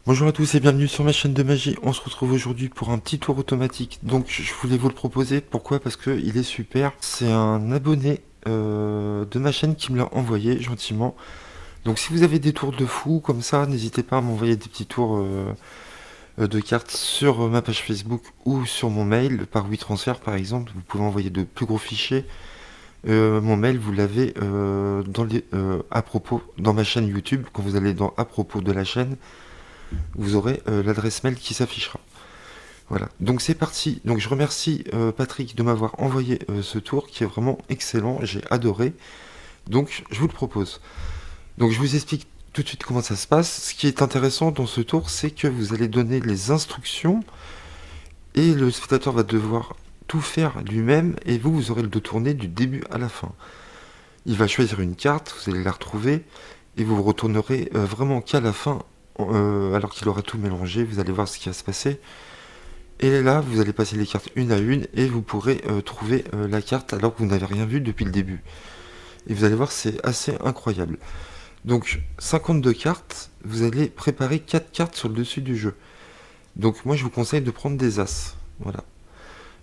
Bonjour à tous et bienvenue sur ma chaîne de magie. On se retrouve aujourd'hui pour un petit tour automatique. Donc je voulais vous le proposer. Pourquoi? Parce que il est super. C'est un abonné de ma chaîne qui me l'a envoyé gentiment. Donc si vous avez des tours de fou comme ça, n'hésitez pas à m'envoyer des petits tours de cartes sur ma page Facebook ou sur mon mail par WeTransfer par exemple. Vous pouvez envoyer de plus gros fichiers. Mon mail, vous l'avez à propos dans ma chaîne YouTube. Quand vous allez dans à propos de la chaîne, vous aurez l'adresse mail qui s'affichera. Voilà, donc c'est parti. Donc je remercie Patrick de m'avoir envoyé ce tour qui est vraiment excellent, j'ai adoré. Donc je vous le propose. Donc je vous explique tout de suite comment ça se passe. Ce qui est intéressant dans ce tour, c'est que vous allez donner les instructions et le spectateur va devoir tout faire lui-même et vous aurez le dos tourné du début à la fin. Il va choisir une carte, vous allez la retrouver et vous retournerez vraiment qu'à la fin alors qu'il aura tout mélangé. Vous allez voir ce qui va se passer. Et là, vous allez passer les cartes une à une et vous pourrez trouver la carte alors que vous n'avez rien vu depuis le début. Et vous allez voir, c'est assez incroyable. Donc, 52 cartes, vous allez préparer 4 cartes sur le dessus du jeu. Donc, moi, je vous conseille de prendre des as. Voilà.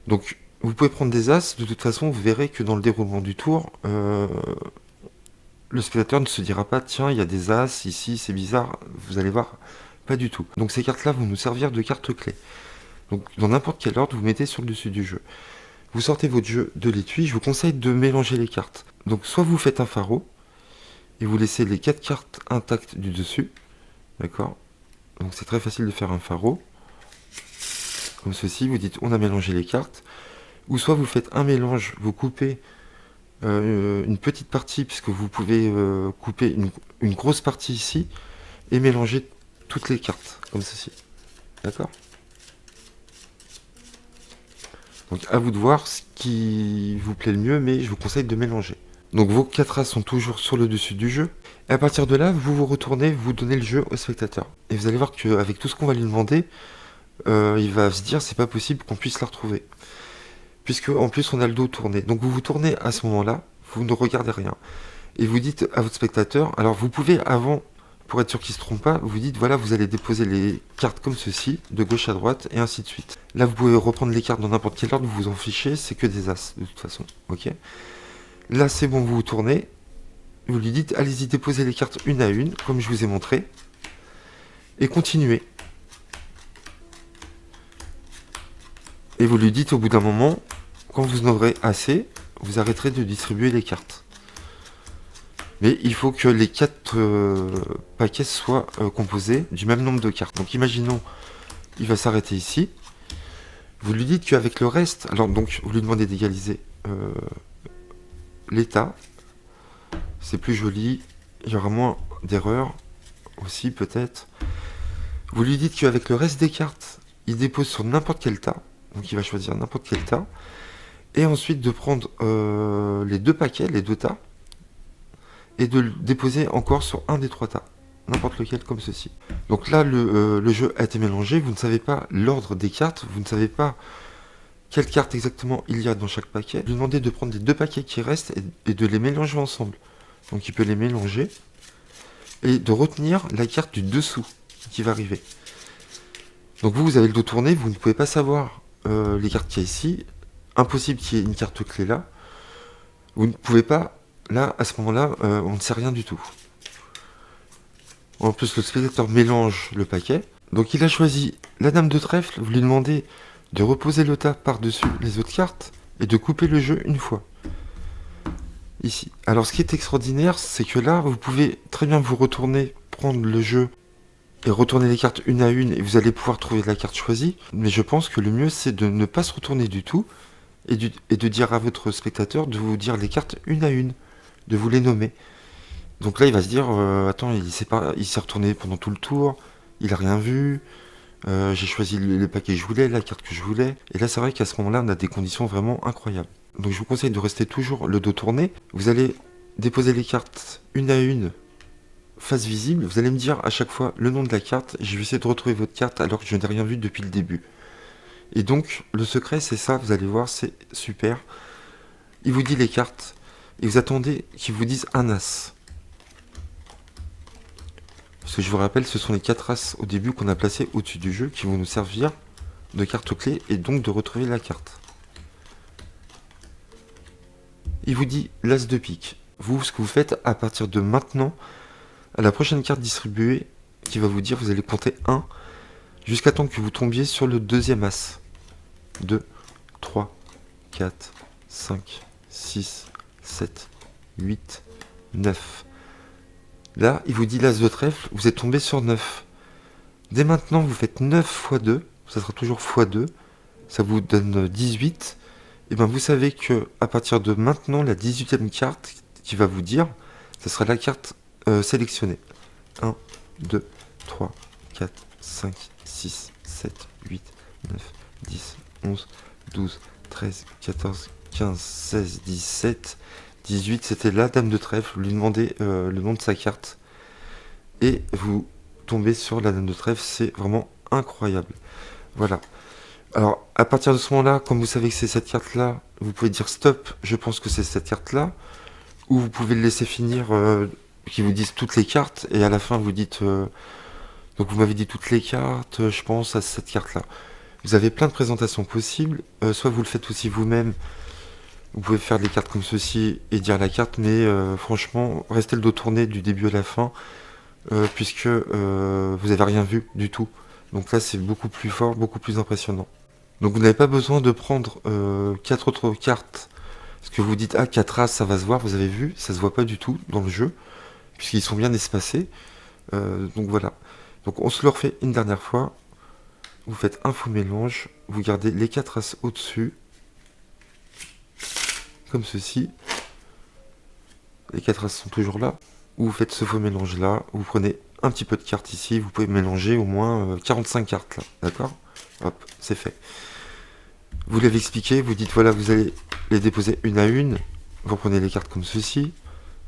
Donc, vous pouvez prendre des as. De toute façon, vous verrez que dans le déroulement du tour, le spectateur ne se dira pas, tiens, il y a des as ici, c'est bizarre. Vous allez voir, pas du tout. Donc, ces cartes-là vont nous servir de cartes clés. Donc, dans n'importe quel ordre, vous mettez sur le dessus du jeu. Vous sortez votre jeu de l'étui, je vous conseille de mélanger les cartes. Donc soit vous faites un pharaon, et vous laissez les 4 cartes intactes du dessus, d'accord? Donc c'est très facile de faire un pharaon, comme ceci, vous dites on a mélangé les cartes, ou soit vous faites un mélange, vous coupez une petite partie, puisque vous pouvez couper une grosse partie ici, et mélanger toutes les cartes, comme ceci, d'accord? Donc à vous de voir ce qui vous plaît le mieux, mais je vous conseille de mélanger. Donc vos 4 as sont toujours sur le dessus du jeu. Et à partir de là, vous vous retournez, vous donnez le jeu au spectateur. Et vous allez voir qu'avec tout ce qu'on va lui demander, il va se dire c'est pas possible qu'on puisse la retrouver. Puisque en plus on a le dos tourné. Donc vous vous tournez à ce moment-là, vous ne regardez rien. Et vous dites à votre spectateur, alors vous pouvez avant, pour être sûr qu'il ne se trompe pas, vous dites voilà, vous allez déposer les cartes comme ceci, de gauche à droite, et ainsi de suite. Là vous pouvez reprendre les cartes dans n'importe quel ordre, vous vous en fichez, c'est que des as de toute façon. Ok. Là c'est bon, vous vous tournez, vous lui dites allez-y déposez les cartes une à une, comme je vous ai montré, et continuez. Et vous lui dites au bout d'un moment, quand vous en aurez assez, vous arrêterez de distribuer les cartes. Mais il faut que les 4 paquets soient composés du même nombre de cartes. Donc imaginons, il va s'arrêter ici. Vous lui dites qu'avec le reste, alors donc vous lui demandez d'égaliser l'état. C'est plus joli, il y aura moins d'erreurs aussi peut-être. Vous lui dites qu'avec le reste des cartes, il dépose sur n'importe quel tas. Donc il va choisir n'importe quel tas. Et ensuite de prendre les 2 paquets, les 2 tas, et de le déposer encore sur un des 3 tas. N'importe lequel comme ceci. Donc là, le jeu a été mélangé, vous ne savez pas l'ordre des cartes, vous ne savez pas quelle carte exactement il y a dans chaque paquet. Vous lui demandez de prendre les 2 paquets qui restent et de les mélanger ensemble. Donc il peut les mélanger et de retenir la carte du dessous qui va arriver. Donc vous avez le dos tourné, vous ne pouvez pas savoir les cartes qu'il y a ici. Impossible qu'il y ait une carte clé là. Vous ne pouvez pas, là, à ce moment-là, on ne sait rien du tout. En plus, le spectateur mélange le paquet. Donc il a choisi la dame de trèfle, vous lui demandez de reposer le tas par-dessus les autres cartes et de couper le jeu une fois. Ici. Alors ce qui est extraordinaire, c'est que là, vous pouvez très bien vous retourner, prendre le jeu et retourner les cartes une à une et vous allez pouvoir trouver la carte choisie. Mais je pense que le mieux, c'est de ne pas se retourner du tout et de dire à votre spectateur de vous dire les cartes une à une, de vous les nommer. Donc là, il va se dire, attends, il s'est retourné pendant tout le tour, il a rien vu, j'ai choisi le paquet que je voulais, la carte que je voulais. Et là, c'est vrai qu'à ce moment-là, on a des conditions vraiment incroyables. Donc je vous conseille de rester toujours le dos tourné. Vous allez déposer les cartes une à une, face visible. Vous allez me dire à chaque fois le nom de la carte. Je vais essayer de retrouver votre carte alors que je n'ai rien vu depuis le début. Et donc, le secret, c'est ça, vous allez voir, c'est super. Il vous dit les cartes, et vous attendez qu'il vous dise un as. Parce que je vous rappelle, ce sont les 4 as au début qu'on a placés au-dessus du jeu qui vont nous servir de carte clé et donc de retrouver la carte. Il vous dit l'as de pique. Vous, ce que vous faites à partir de maintenant, à la prochaine carte distribuée, qui va vous dire vous allez compter 1 jusqu'à temps que vous tombiez sur le deuxième as. 2, 3, 4, 5, 6, 7, 8, 9. Là, il vous dit l'as de trèfle, vous êtes tombé sur 9. Dès maintenant, vous faites 9 x 2, ça sera toujours x 2, ça vous donne 18. Et bien vous savez que à partir de maintenant, la 18e carte qui va vous dire, ça sera la carte sélectionnée. 1, 2, 3, 4, 5, 6, 7, 8, 9, 10, 11, 12, 13, 14, 15, 16, 17, 18. C'était la dame de trèfle. Vous lui demandez le nom de sa carte. Et vous tombez sur la dame de trèfle. C'est vraiment incroyable. Voilà. Alors, à partir de ce moment-là, comme vous savez que c'est cette carte-là, vous pouvez dire stop, je pense que c'est cette carte-là. Ou vous pouvez le laisser finir, qui vous disent toutes les cartes. Et à la fin, vous dites... donc vous m'avez dit toutes les cartes, je pense à cette carte-là. Vous avez plein de présentations possibles. Soit vous le faites aussi vous-même. Vous pouvez faire des cartes comme ceci et dire la carte. Mais franchement, restez le dos tourné du début à la fin. Puisque vous n'avez rien vu du tout. Donc là, c'est beaucoup plus fort, beaucoup plus impressionnant. Donc vous n'avez pas besoin de prendre 4 autres cartes. Parce que vous dites, ah, 4 as, ça va se voir. Vous avez vu, ça se voit pas du tout dans le jeu. Puisqu'ils sont bien espacés. Donc voilà. Donc on se le refait une dernière fois. Vous faites un faux mélange. Vous gardez les 4 as au-dessus. Comme ceci. Les 4 as sont toujours là. Vous faites ce faux mélange là. Vous prenez un petit peu de cartes ici. Vous pouvez mélanger au moins 45 cartes là. D'accord ? Hop, c'est fait. Vous l'avez expliqué. Vous dites voilà, vous allez les déposer une à une. Vous prenez les cartes comme ceci.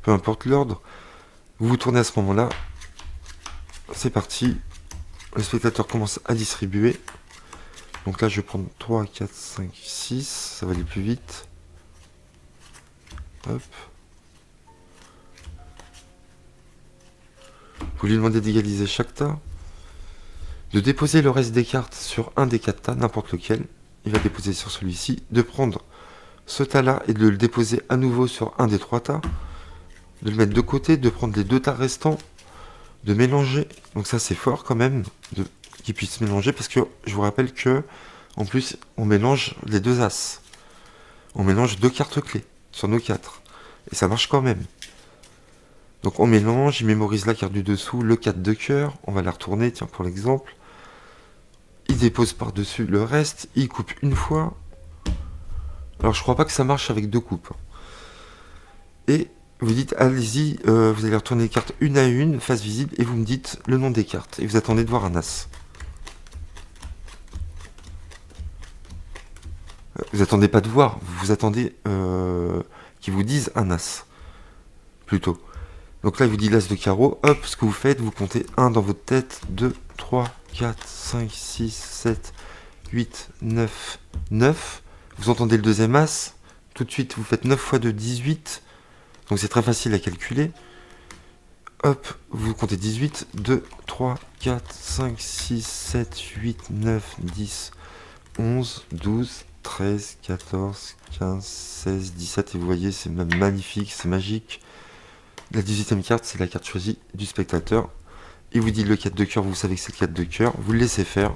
Peu importe l'ordre. Vous vous tournez à ce moment-là. C'est parti. Le spectateur commence à distribuer. Donc là, je vais prendre 3, 4, 5, 6. Ça va aller plus vite. Hop. Vous lui demandez d'égaliser chaque tas. De déposer le reste des cartes sur un des 4 tas, n'importe lequel. Il va déposer sur celui-ci. De prendre ce tas-là et de le déposer à nouveau sur un des 3 tas. De le mettre de côté. De prendre les 2 tas restants. De mélanger. Donc ça, c'est fort quand même. Qu'ils puissent mélanger. Parce que je vous rappelle que, en plus, on mélange les 2 as. On mélange 2 cartes clés sur nos 4. Et ça marche quand même. Donc on mélange, il mémorise la carte du dessous, le 4 de cœur, on va la retourner, tiens pour l'exemple. Il dépose par-dessus le reste, il coupe une fois. Alors je crois pas que ça marche avec 2 coupes. Et vous dites, allez-y, vous allez retourner les cartes une à une, face visible, et vous me dites le nom des cartes. Et vous attendez de voir un as. Vous attendez pas de voir, vous attendez qu'ils vous disent un as. Plutôt. Donc là, il vous dit l'as de carreau. Hop, ce que vous faites, vous comptez 1 dans votre tête, 2, 3, 4, 5, 6, 7, 8, 9, 9. Vous entendez le deuxième as. Tout de suite, vous faites 9 x 2, 18. Donc c'est très facile à calculer. Hop, vous comptez 18, 2, 3, 4, 5, 6, 7, 8, 9, 10, 11, 12, 13, 14, 15, 16, 17. Et vous voyez, c'est même magnifique, c'est magique. La 18e carte, c'est la carte choisie du spectateur. Il vous dit le 4 de cœur, vous savez que c'est le 4 de cœur. Vous le laissez faire.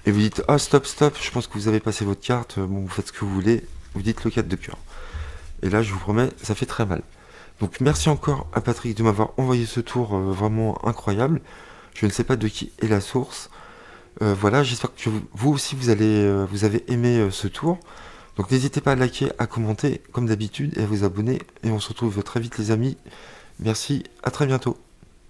Et vous dites, ah stop, stop, je pense que vous avez passé votre carte. Bon, vous faites ce que vous voulez. Vous dites le 4 de cœur. Et là, je vous promets, ça fait très mal. Donc merci encore à Patrick de m'avoir envoyé ce tour vraiment incroyable. Je ne sais pas de qui est la source. Voilà, j'espère que vous aussi, vous avez aimé ce tour. Donc n'hésitez pas à liker, à commenter comme d'habitude et à vous abonner. Et on se retrouve très vite les amis. Merci, à très bientôt.